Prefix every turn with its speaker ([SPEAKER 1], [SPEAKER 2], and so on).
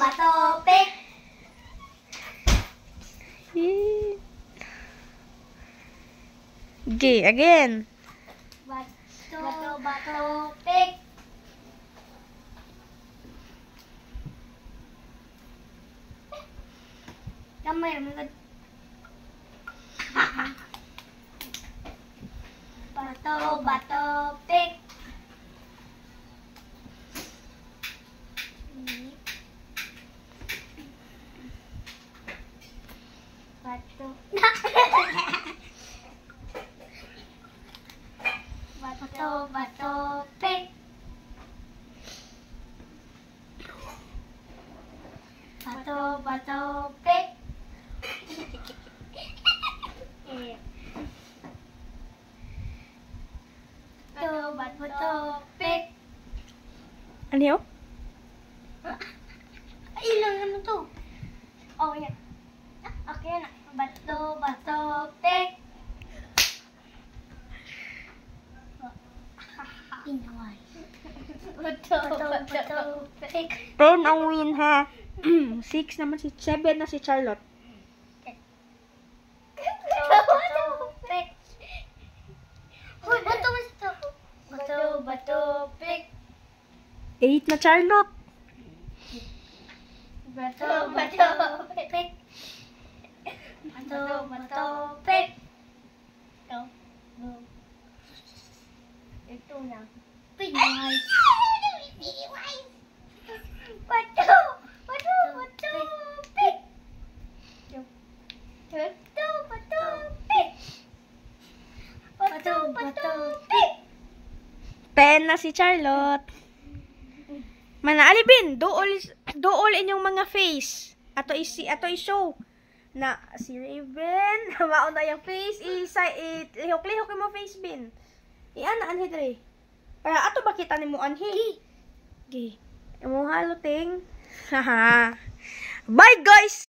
[SPEAKER 1] bato, pick.
[SPEAKER 2] Okay, again.
[SPEAKER 1] Bato, bato, pick. Kamay, mga bato, bato, pick. Bato. Bato, bato, pick. Bato, bato, pick. Bato, bato, pick.
[SPEAKER 2] Ano yun?
[SPEAKER 1] Ay, ilang naman to? Oh, yan. Okay na. Bato, bato, pick. Inaway. Bato, bato, pick.
[SPEAKER 2] Ten ang win ha. 6 naman 7 na si Charlotte.
[SPEAKER 1] Bato, bato, pick. Uy, bato, bato. Bato, bato, pick.
[SPEAKER 2] 8 na Charlotte.
[SPEAKER 1] Bato, bato, pick. Bato, bato, pick. Ito. Ito na. Pinoy. Bato, bato, bato, pick. Bato, bato, pick. Bato, bato, pick.
[SPEAKER 2] 10 na si Charlotte. Mana alibin, dool inyong mga face. Ato i-show na si Raven, mao na yung face, lihok-lihok mo face bin. Iana anhi dre. Para ato ba kita nimo anhi? Gi. Imo haluting. Haha. Bye guys.